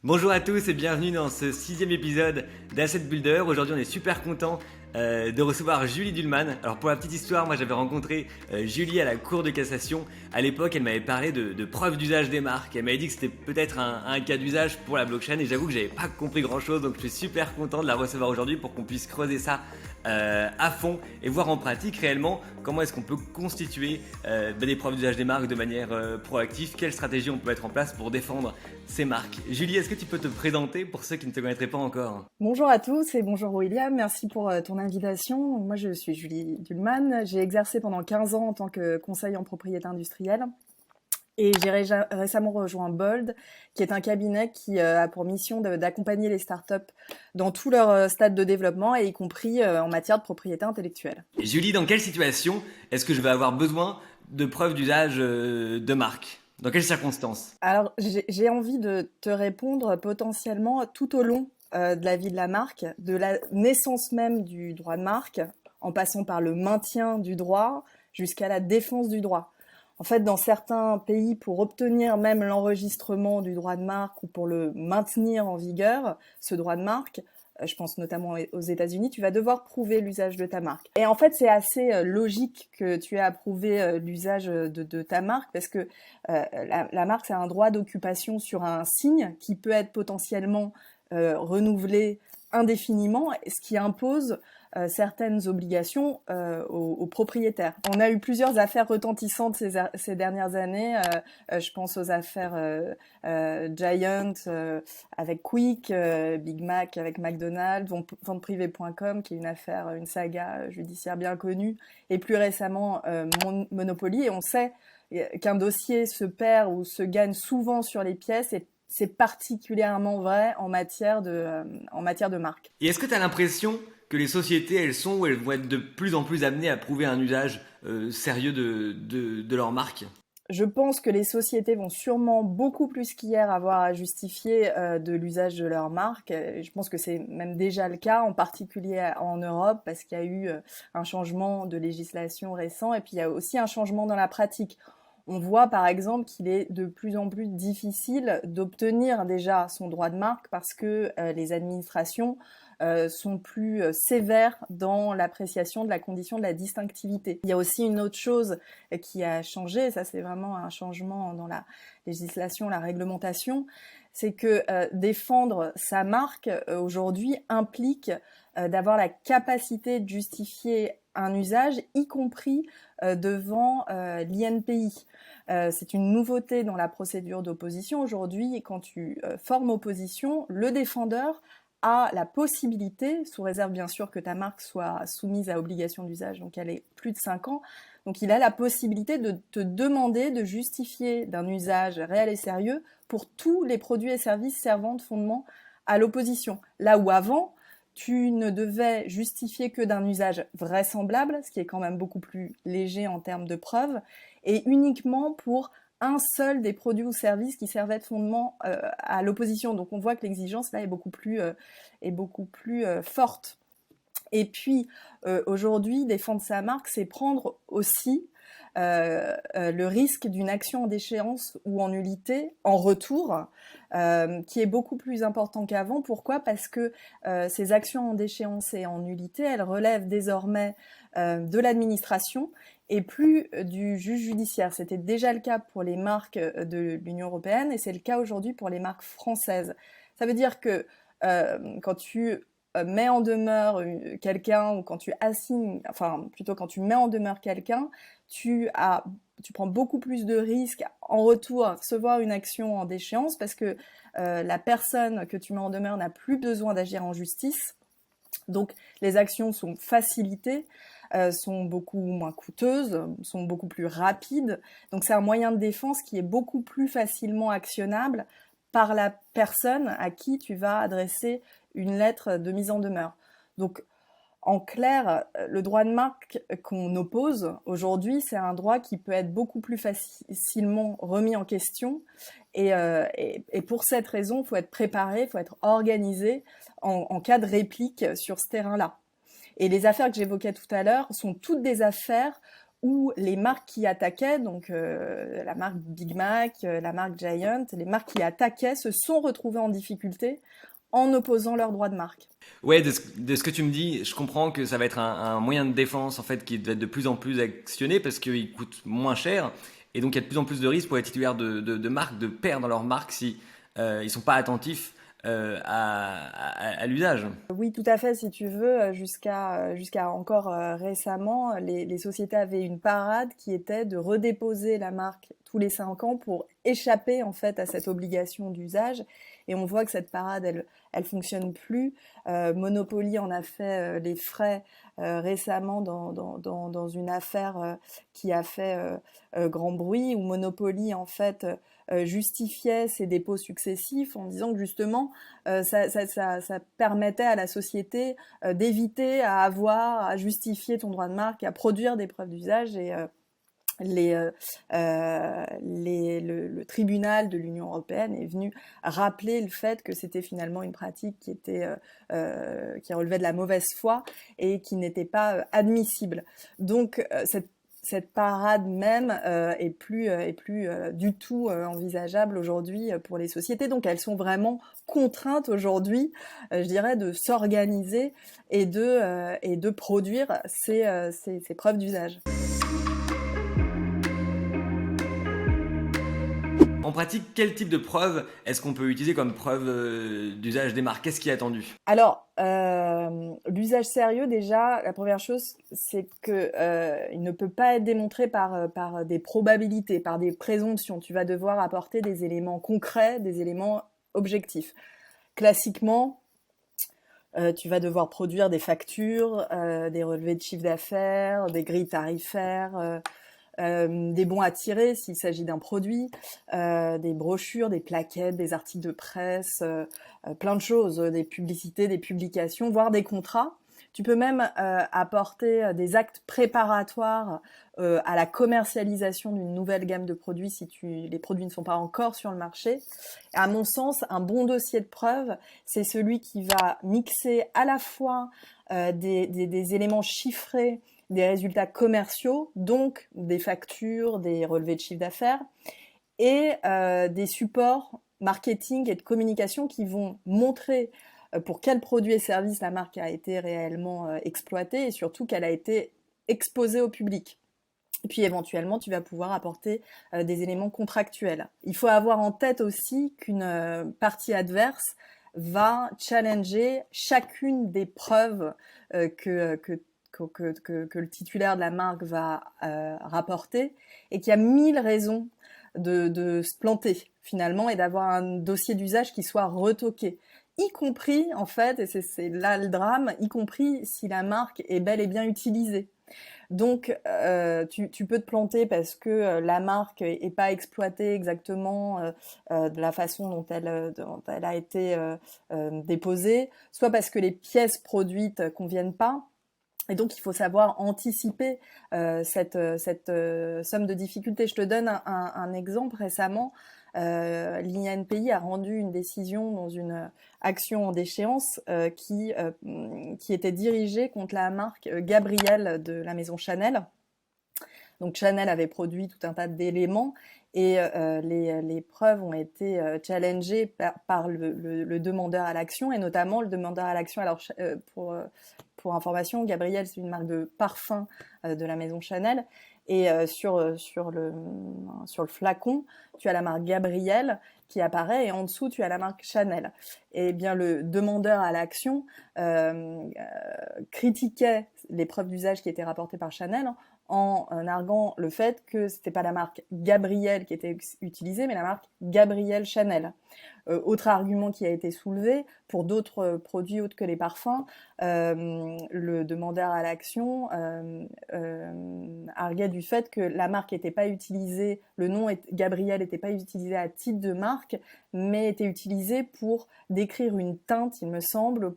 Bonjour à tous et bienvenue dans ce sixième épisode d'Asset Builder. Aujourd'hui, on est super content de recevoir Julie Dulman. Alors pour la petite histoire, moi j'avais rencontré Julie à la Cour de cassation. À l'époque, elle m'avait parlé de preuves d'usage des marques. Elle m'avait dit que c'était peut-être un cas d'usage pour la blockchain et j'avoue que j'avais pas compris grand chose. Donc je suis super content de la recevoir aujourd'hui pour qu'on puisse creuser ça à fond et voir en pratique réellement comment est-ce qu'on peut constituer des preuves d'usage des marques de manière proactive, quelles stratégies on peut mettre en place pour défendre ces marques. Julie, est-ce que tu peux te présenter pour ceux qui ne te connaîtraient pas encore? Bonjour à tous et bonjour William, merci pour ton invitation. Moi je suis Julie Dulman, j'ai exercé pendant 15 ans en tant que conseil en propriété industrielle et j'ai récemment rejoint Bold, qui est un cabinet qui a pour mission d'accompagner les startups dans tous leurs stades de développement et y compris en matière de propriété intellectuelle. Et Julie, dans quelle situation est-ce que je vais avoir besoin de preuves d'usage de marque? Dans quelles circonstances? Alors j'ai envie de te répondre potentiellement tout au long de la vie de la marque, de la naissance même du droit de marque, en passant par le maintien du droit jusqu'à la défense du droit. En fait, dans certains pays, pour obtenir même l'enregistrement du droit de marque ou pour le maintenir en vigueur, ce droit de marque, je pense notamment aux États-Unis, tu vas devoir prouver l'usage de ta marque. Et en fait, c'est assez logique que tu aies approuvé l'usage de ta marque parce que la marque, c'est un droit d'occupation sur un signe qui peut être potentiellement renouvelé indéfiniment, ce qui impose certaines obligations aux propriétaires. On a eu plusieurs affaires retentissantes ces dernières années. Je pense aux affaires Giant avec Quick, Big Mac avec McDonald's, venteprivée.com qui est une affaire, une saga judiciaire bien connue, et plus récemment Monopoly. Et on sait qu'un dossier se perd ou se gagne souvent sur les pièces et c'est particulièrement vrai en matière de marque. Et est-ce que tu as l'impression que les sociétés, elles sont ou elles vont être de plus en plus amenées à prouver un usage sérieux de leur marque? Je pense que les sociétés vont sûrement beaucoup plus qu'hier avoir à justifier de l'usage de leur marque. Je pense que c'est même déjà le cas, en particulier en Europe, parce qu'il y a eu un changement de législation récent et puis il y a aussi un changement dans la pratique. On voit par exemple qu'il est de plus en plus difficile d'obtenir déjà son droit de marque parce que les administrations sont plus sévères dans l'appréciation de la condition de la distinctivité. Il y a aussi une autre chose qui a changé, ça c'est vraiment un changement dans la législation, la réglementation, c'est que défendre sa marque aujourd'hui implique d'avoir la capacité de justifier un usage, y compris devant l'INPI. C'est une nouveauté dans la procédure d'opposition. Aujourd'hui, quand tu formes opposition, le défendeur a la possibilité, sous réserve bien sûr que ta marque soit soumise à obligation d'usage, donc elle est plus de 5 ans, donc il a la possibilité de te demander de justifier d'un usage réel et sérieux pour tous les produits et services servant de fondement à l'opposition. Là où avant, tu ne devais justifier que d'un usage vraisemblable, ce qui est quand même beaucoup plus léger en termes de preuves, et uniquement pour un seul des produits ou services qui servaient de fondement à l'opposition. Donc on voit que l'exigence là est beaucoup plus forte. Et puis aujourd'hui, défendre sa marque, c'est prendre aussi le risque d'une action en déchéance ou en nullité en retour, qui est beaucoup plus important qu'avant. Pourquoi ? Parce que ces actions en déchéance et en nullité, elles relèvent désormais de l'administration et plus du juge judiciaire. C'était déjà le cas pour les marques de l'Union européenne et c'est le cas aujourd'hui pour les marques françaises. Ça veut dire que quand tu mets en demeure quelqu'un ou quand tu assignes, enfin plutôt quand tu mets en demeure quelqu'un, tu prends beaucoup plus de risques en retour à recevoir une action en déchéance parce que la personne que tu mets en demeure n'a plus besoin d'agir en justice. Donc les actions sont facilitées, sont beaucoup moins coûteuses, sont beaucoup plus rapides. Donc c'est un moyen de défense qui est beaucoup plus facilement actionnable par la personne à qui tu vas adresser une lettre de mise en demeure. Donc en clair, le droit de marque qu'on oppose aujourd'hui, c'est un droit qui peut être beaucoup plus facilement remis en question. Et pour cette raison, il faut être préparé, il faut être organisé en cas de réplique sur ce terrain-là. Et les affaires que j'évoquais tout à l'heure sont toutes des affaires où les marques qui attaquaient, donc la marque Big Mac, la marque Giant, les marques qui attaquaient se sont retrouvées en difficulté en opposant leurs droits de marque. Ouais, de ce que tu me dis, je comprends que ça va être un moyen de défense en fait qui va être de plus en plus actionné parce qu'il coûte moins cher et donc il y a de plus en plus de risques pour les titulaires de marques de perdre leur marque si ils sont pas attentifs à l'usage. Oui, tout à fait. Si tu veux, jusqu'à encore récemment, les sociétés avaient une parade qui était de redéposer la marque tous les 5 ans pour échapper en fait à cette obligation d'usage. Et on voit que cette parade, elle fonctionne plus. Monopoly en a fait les frais récemment dans une affaire qui a fait grand bruit, où Monopoly en fait justifiait ses dépôts successifs en disant que justement ça permettait à la société d'éviter à justifier ton droit de marque, à produire des preuves d'usage et le tribunal de l'Union européenne est venu rappeler le fait que c'était finalement une pratique qui relevait de la mauvaise foi et qui n'était pas admissible. Donc cette parade même est plus du tout envisageable aujourd'hui pour les sociétés. Donc elles sont vraiment contraintes aujourd'hui, je dirais, de s'organiser et de produire ces preuves d'usage. En pratique, quel type de preuve est-ce qu'on peut utiliser comme preuve d'usage des marques? Qu'est-ce qui est attendu? Alors, l'usage sérieux, déjà, la première chose, c'est que il ne peut pas être démontré par des probabilités, par des présomptions. Tu vas devoir apporter des éléments concrets, des éléments objectifs. Classiquement, tu vas devoir produire des factures, des relevés de chiffre d'affaires, des grilles tarifaires, des bons à tirer s'il s'agit d'un produit, des brochures, des plaquettes, des articles de presse, plein de choses, des publicités, des publications, voire des contrats. Tu peux même apporter des actes préparatoires à la commercialisation d'une nouvelle gamme de produits si les produits ne sont pas encore sur le marché. Et à mon sens, un bon dossier de preuve, c'est celui qui va mixer à la fois des éléments chiffrés, des résultats commerciaux, donc des factures, des relevés de chiffre d'affaires, et des supports marketing et de communication qui vont montrer pour quels produits et services la marque a été réellement exploitée et surtout qu'elle a été exposée au public. Et puis éventuellement, tu vas pouvoir apporter des éléments contractuels. Il faut avoir en tête aussi qu'une partie adverse va challenger chacune des preuves que le titulaire de la marque va rapporter et qu'il y a 1000 raisons de se planter finalement et d'avoir un dossier d'usage qui soit retoqué. Y compris, en fait, et c'est là le drame, y compris si la marque est bel et bien utilisée. Donc, tu peux te planter parce que la marque est pas exploitée exactement de la façon dont elle a été déposée, soit parce que les pièces produites conviennent pas. Et donc, il faut savoir anticiper cette somme de difficultés. Je te donne un exemple récemment. L'INPI a rendu une décision dans une action en déchéance qui était dirigée contre la marque Gabrielle de la maison Chanel. Donc Chanel avait produit tout un tas d'éléments et les preuves ont été challengées par le demandeur à l'action et notamment le demandeur à l'action. Alors pour information, Gabrielle c'est une marque de parfum de la maison Chanel et sur le flacon tu as la marque Gabrielle qui apparaît et en dessous tu as la marque Chanel. Et bien le demandeur à l'action critiquait les preuves d'usage qui étaient rapportées par Chanel en arguant le fait que c'était pas la marque Gabrielle qui était utilisée, mais la marque Gabrielle Chanel. Autre argument qui a été soulevé, pour d'autres produits autres que les parfums, le demandeur à l'action arguait du fait que la marque n'était pas utilisée, le nom Gabrielle n'était pas utilisé à titre de marque, mais était utilisé pour décrire une teinte, il me semble,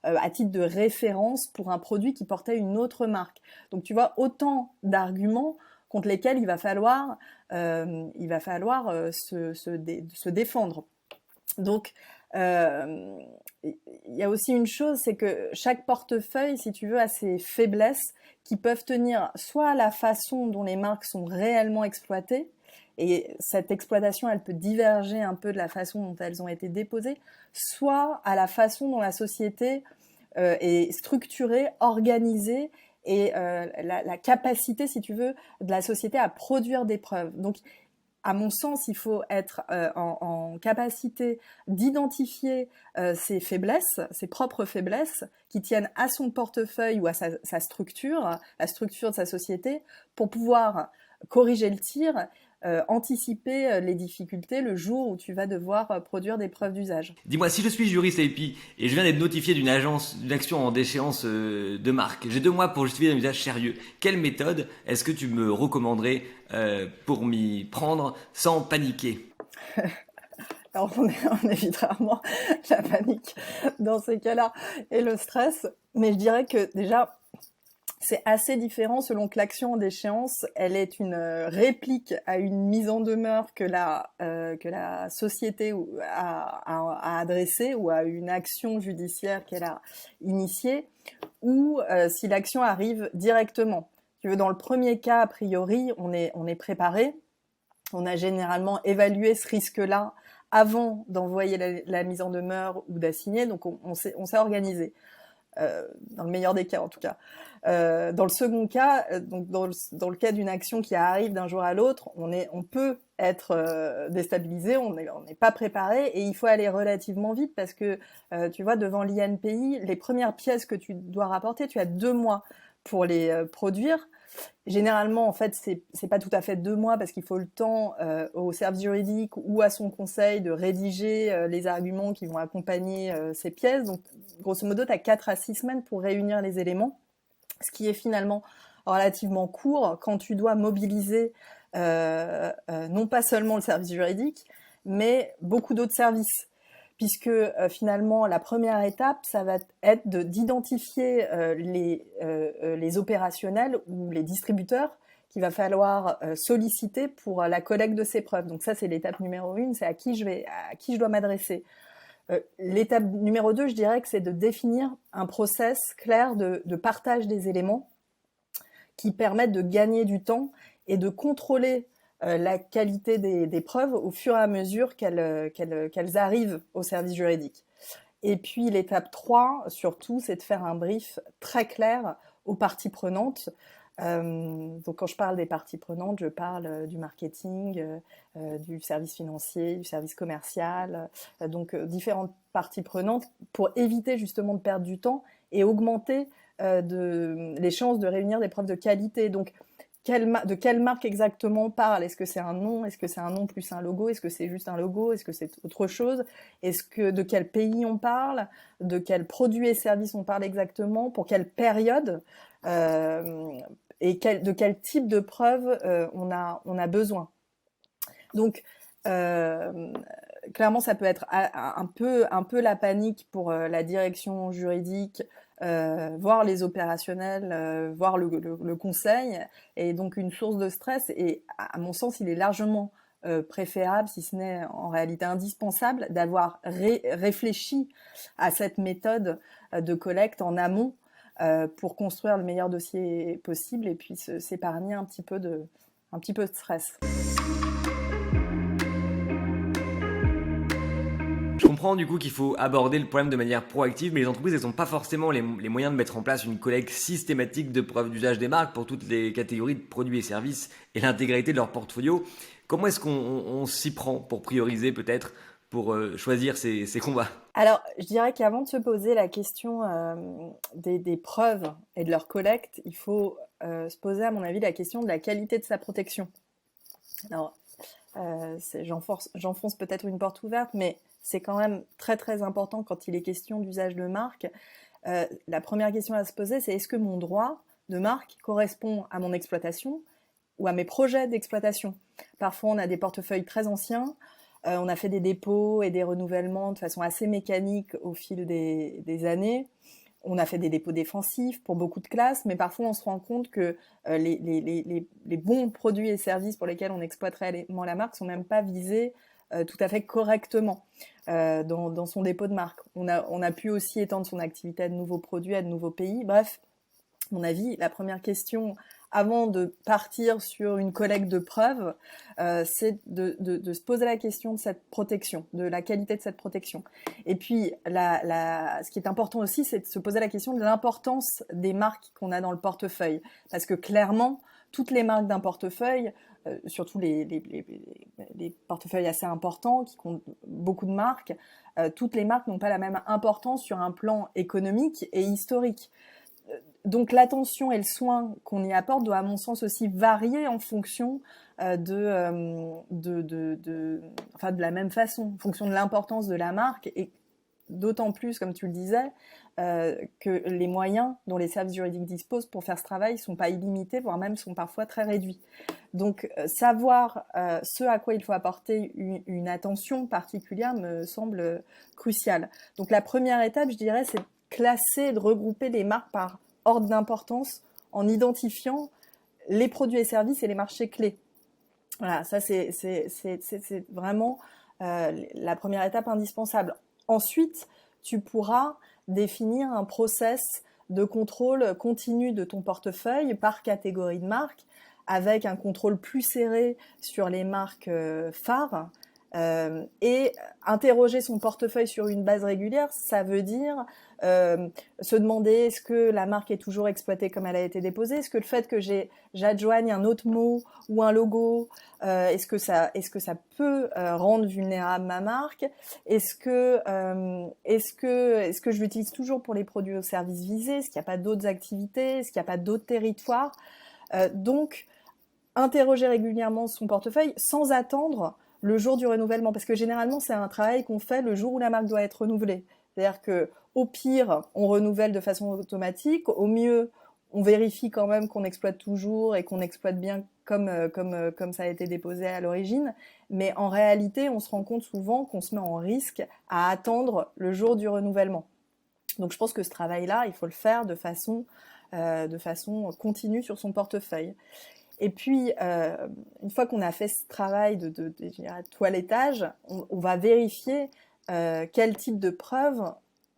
à titre de référence pour un produit qui portait une autre marque. Donc tu vois, autant d'arguments contre lesquels il va falloir se défendre. Donc Il y a aussi une chose, c'est que chaque portefeuille, si tu veux, a ses faiblesses qui peuvent tenir soit à la façon dont les marques sont réellement exploitées, et cette exploitation, elle peut diverger un peu de la façon dont elles ont été déposées, soit à la façon dont la société est structurée, organisée, et la capacité, si tu veux, de la société à produire des preuves. Donc, à mon sens, il faut être en capacité d'identifier ses faiblesses, ses propres faiblesses, qui tiennent à son portefeuille ou à sa structure, la structure de sa société, pour pouvoir corriger le tir, anticiper les difficultés le jour où tu vas devoir produire des preuves d'usage. Dis-moi, si je suis juriste AIP et je viens d'être notifié d'une action en déchéance de marque, j'ai 2 mois pour justifier un usage sérieux. Quelle méthode est-ce que tu me recommanderais pour m'y prendre sans paniquer? Alors on évite rarement la panique dans ces cas-là et le stress, mais je dirais que déjà c'est assez différent selon que l'action en déchéance, elle est une réplique à une mise en demeure que la société a adressée ou à une action judiciaire qu'elle a initiée, ou si l'action arrive directement. Tu veux, dans le premier cas, a priori, on est préparé, on a généralement évalué ce risque-là avant d'envoyer la mise en demeure ou d'assigner, donc on s'est organisé. Dans le meilleur des cas en tout cas. Dans le second cas, donc dans le cas d'une action qui arrive d'un jour à l'autre, on peut être déstabilisé, on n'est pas préparé et il faut aller relativement vite parce que tu vois, devant l'INPI, les premières pièces que tu dois rapporter, tu as 2 mois pour les produire. Généralement, en fait, c'est pas tout à fait 2 mois parce qu'il faut le temps au service juridique ou à son conseil de rédiger les arguments qui vont accompagner ces pièces. Donc, grosso modo, tu as 4 à 6 semaines pour réunir les éléments, ce qui est finalement relativement court quand tu dois mobiliser non pas seulement le service juridique, mais beaucoup d'autres services. Puisque finalement, la première étape, ça va être d'identifier les opérationnels ou les distributeurs qu'il va falloir solliciter pour la collecte de ces preuves. Donc ça, c'est l'étape numéro 1, c'est à qui je dois m'adresser. L'étape numéro 2, je dirais que c'est de définir un process clair de partage des éléments qui permettent de gagner du temps et de contrôler la qualité des preuves au fur et à mesure qu'elles arrivent au service juridique. Et puis l'étape 3, surtout, c'est de faire un brief très clair aux parties prenantes. Donc quand je parle des parties prenantes, je parle du marketing, du service financier, du service commercial, donc différentes parties prenantes pour éviter justement de perdre du temps et augmenter les chances de réunir des preuves de qualité. Donc de quelle marque exactement on parle? Est-ce que c'est un nom? Est-ce que c'est un nom plus un logo? Est-ce que c'est juste un logo? Est-ce que c'est autre chose? De quel pays on parle? De quels produits et services on parle exactement? Pour quelle période? Et de quel type de preuve on a besoin? Donc, clairement, ça peut être un peu la panique pour la direction juridique, voire les opérationnels, voire le conseil, et donc une source de stress. Et à mon sens, il est largement préférable, si ce n'est en réalité indispensable, d'avoir réfléchi à cette méthode de collecte en amont pour construire le meilleur dossier possible et puis s'épargner un petit peu de stress. Je comprends du coup qu'il faut aborder le problème de manière proactive, mais les entreprises elles n'ont pas forcément les moyens de mettre en place une collecte systématique de preuves d'usage des marques pour toutes les catégories de produits et services et l'intégralité de leur portfolio. Comment est-ce qu'on s'y prend pour prioriser peut-être, pour choisir ses combats? Alors, je dirais qu'avant de se poser la question des preuves et de leur collecte, il faut se poser, à mon avis, la question de la qualité de sa protection. Alors, j'enfonce peut-être une porte ouverte, mais c'est quand même très très important quand il est question d'usage de marque. La première question à se poser, c'est est-ce que mon droit de marque correspond à mon exploitation ou à mes projets d'exploitation? Parfois, on a des portefeuilles très anciens, on a fait des dépôts et des renouvellements de façon assez mécanique au fil des années. On a fait des dépôts défensifs pour beaucoup de classes, mais parfois on se rend compte que les bons produits et services pour lesquels on exploite réellement la marque sont même pas visés tout à fait correctement dans son dépôt de marque. On a pu aussi étendre son activité à de nouveaux produits, à de nouveaux pays. Bref, à mon avis, la première question avant de partir sur une collecte de preuves, c'est de se poser la question de cette protection, de la qualité de cette protection. Et puis, ce qui est important aussi, c'est de se poser la question de l'importance des marques qu'on a dans le portefeuille. Parce que clairement, toutes les marques d'un portefeuille, surtout les portefeuilles assez importants qui comptent beaucoup de marques, toutes les marques n'ont pas la même importance sur un plan économique et historique. Donc l'attention et le soin qu'on y apporte doit à mon sens aussi varier en fonction de la même façon, en fonction de l'importance de la marque et d'autant plus, comme tu le disais, que les moyens dont les services juridiques disposent pour faire ce travail ne sont pas illimités, voire même sont parfois très réduits. Donc savoir ce à quoi il faut apporter une attention particulière me semble crucial. Donc la première étape, je dirais, c'est de classer, de regrouper les marques par ordre d'importance en identifiant les produits et services et les marchés clés. Voilà, ça c'est vraiment la première étape indispensable. Ensuite, tu pourras définir un process de contrôle continu de ton portefeuille par catégorie de marques, avec un contrôle plus serré sur les marques phares. Et interroger son portefeuille sur une base régulière, ça veut dire se demander est-ce que la marque est toujours exploitée comme elle a été déposée, est-ce que le fait que j'adjoigne un autre mot ou un logo, est-ce que ça peut rendre vulnérable ma marque, est-ce que je l'utilise toujours pour les produits ou services visés, est-ce qu'il n'y a pas d'autres activités, est-ce qu'il n'y a pas d'autres territoires, donc interroger régulièrement son portefeuille sans attendre le jour du renouvellement, parce que généralement c'est un travail qu'on fait le jour où la marque doit être renouvelée. C'est-à-dire que au pire, on renouvelle de façon automatique, au mieux, on vérifie quand même qu'on exploite toujours et qu'on exploite bien comme ça a été déposé à l'origine, mais en réalité, on se rend compte souvent qu'on se met en risque à attendre le jour du renouvellement. Donc je pense que ce travail-là, il faut le faire de façon continue sur son portefeuille. Et puis, une fois qu'on a fait ce travail de toilettage, on va vérifier quel type de preuves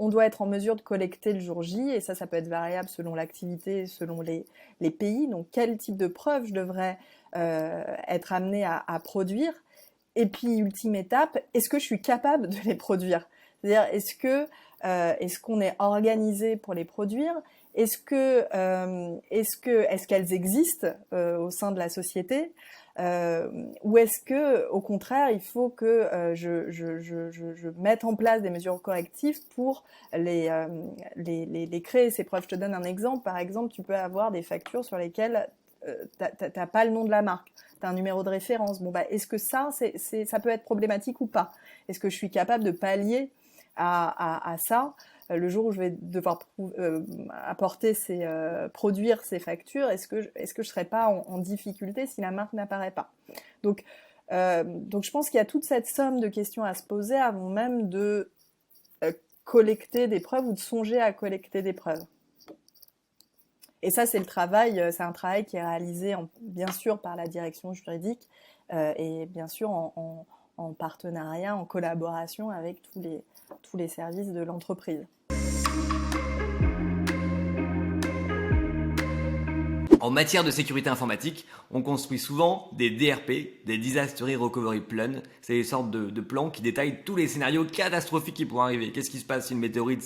on doit être en mesure de collecter le jour J, et ça peut être variable selon l'activité, selon les pays. Donc, quel type de preuves je devrais être amené à produire. Et puis, ultime étape, est-ce que je suis capable de les produire ? C'est-à-dire, est-ce qu'on est organisé pour les produire ? Est-ce qu'elles existent au sein de la société, ou est-ce que, au contraire, il faut que je mette en place des mesures correctives pour les créer, ces preuves. Je te donne un exemple. Par exemple, tu peux avoir des factures sur lesquelles t'as pas le nom de la marque, t'as un numéro de référence. Bon, est-ce que ça peut être problématique ou pas ? Est-ce que je suis capable de pallier à ça le jour où je vais devoir produire ces factures, est-ce que je serai pas en difficulté si la marque n'apparaît pas ? Donc je pense qu'il y a toute cette somme de questions à se poser avant même de collecter des preuves ou de songer à collecter des preuves. Et ça, c'est un travail qui est réalisé bien sûr par la direction juridique et bien sûr en partenariat, en collaboration avec tous les services de l'entreprise. En matière de sécurité informatique, on construit souvent des DRP, des Disaster Recovery Plans. C'est des sortes de plans qui détaillent tous les scénarios catastrophiques qui pourraient arriver. Qu'est-ce qui se passe si une météorite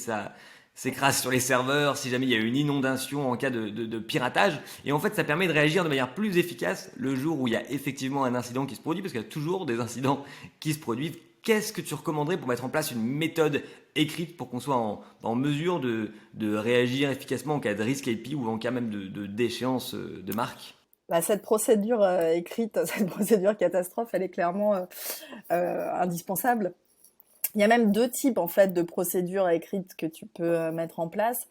s'écrase sur les serveurs, si jamais il y a une inondation en cas de piratage. Et en fait, ça permet de réagir de manière plus efficace le jour où il y a effectivement un incident qui se produit, parce qu'il y a toujours des incidents qui se produisent. Qu'est-ce que tu recommanderais pour mettre en place une méthode écrite pour qu'on soit en mesure de réagir efficacement en cas de risque IP ou en cas même de déchéance de marque ? Cette procédure écrite, cette procédure catastrophe, elle est clairement indispensable. Il y a même 2 types en fait de procédures écrites que tu peux mettre en place.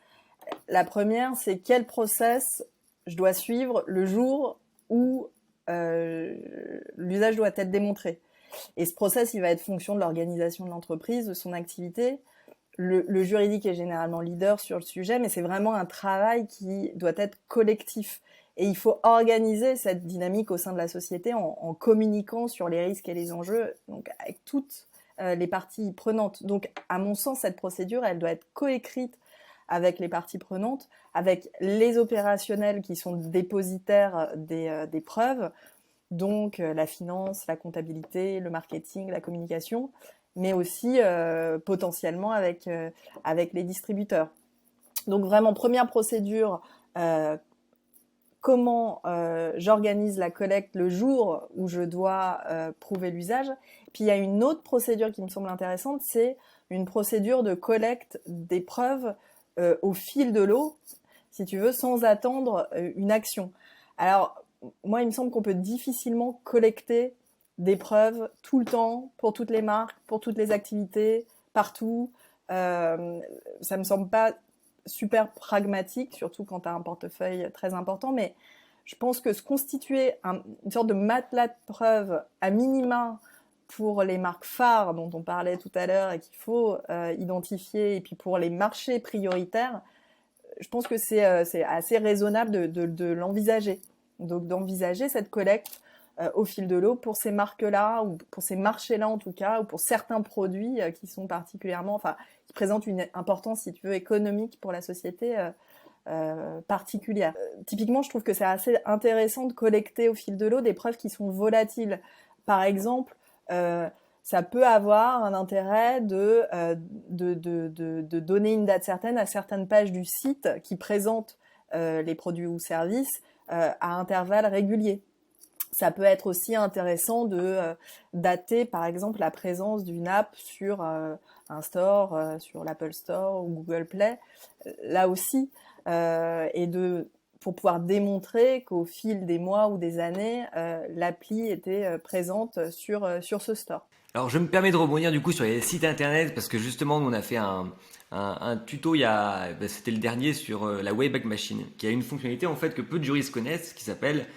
La première, c'est quel process je dois suivre le jour où l'usage doit être démontré. Et ce process, il va être fonction de l'organisation de l'entreprise, de son activité. Le juridique est généralement leader sur le sujet, mais c'est vraiment un travail qui doit être collectif. Et il faut organiser cette dynamique au sein de la société en communiquant sur les risques et les enjeux, donc avec toutes les parties prenantes. Donc, à mon sens, cette procédure, elle doit être coécrite avec les parties prenantes, avec les opérationnels qui sont dépositaires des preuves, donc la finance, la comptabilité, le marketing, la communication, mais aussi potentiellement avec les distributeurs. Donc vraiment, première procédure, comment j'organise la collecte le jour où je dois prouver l'usage. Puis il y a une autre procédure qui me semble intéressante, c'est une procédure de collecte des preuves au fil de l'eau, si tu veux, sans attendre une action. Alors, moi, il me semble qu'on peut difficilement collecter des preuves tout le temps, pour toutes les marques, pour toutes les activités, partout. Ça me semble pas super pragmatique, surtout quand tu as un portefeuille très important, mais je pense que se constituer une sorte de matelas de preuves à minima pour les marques phares dont on parlait tout à l'heure et qu'il faut identifier, et puis pour les marchés prioritaires, je pense que c'est assez raisonnable de l'envisager. Donc d'envisager cette collecte au fil de l'eau pour ces marques-là, ou pour ces marchés-là en tout cas, ou pour certains produits qui sont particulièrement, enfin, qui présentent une importance, si tu veux, économique pour la société particulière. Typiquement, je trouve que c'est assez intéressant de collecter au fil de l'eau des preuves qui sont volatiles. Par exemple, ça peut avoir un intérêt de donner une date certaine à certaines pages du site qui présentent les produits ou services à intervalles réguliers. Ça peut être aussi intéressant de dater, par exemple, la présence d'une app sur un store, sur l'Apple Store ou Google Play, là aussi, pour pouvoir démontrer qu'au fil des mois ou des années, l'appli était présente sur ce store. Alors je me permets de rebondir du coup sur les sites internet parce que justement on a fait un tuto c'était le dernier sur la Wayback Machine qui a une fonctionnalité en fait que peu de juristes connaissent qui s'appelle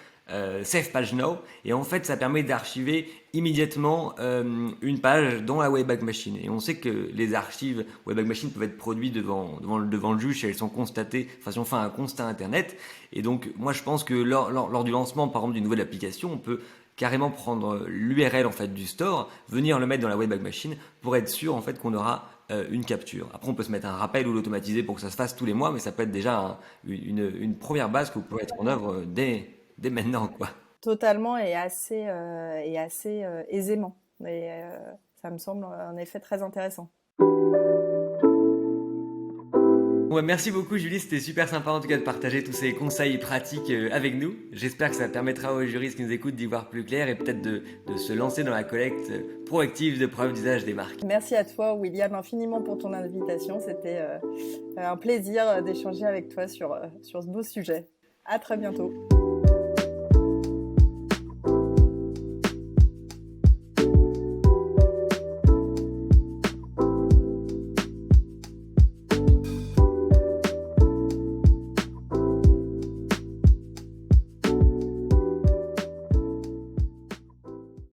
Save Page Now, et en fait ça permet d'archiver immédiatement une page dans la Wayback Machine, et on sait que les archives Wayback Machine peuvent être produites devant le juge si elles sont constatées, enfin si on fait un constat internet. Et donc moi je pense que lors du lancement par exemple d'une nouvelle application, on peut carrément prendre l'URL en fait du store, venir le mettre dans la Wayback Machine pour être sûr en fait qu'on aura une capture. Après on peut se mettre un rappel ou l'automatiser pour que ça se fasse tous les mois, mais ça peut être déjà une première base que vous pouvez mettre en œuvre dès maintenant, quoi. Totalement, et assez aisément. Et ça me semble en effet très intéressant. Ouais, merci beaucoup Julie, c'était super sympa en tout cas de partager tous ces conseils pratiques avec nous. J'espère que ça permettra aux juristes qui nous écoutent d'y voir plus clair et peut-être de se lancer dans la collecte proactive de preuves d'usage des marques. Merci à toi William infiniment pour ton invitation, c'était un plaisir d'échanger avec toi sur ce beau sujet. À très bientôt.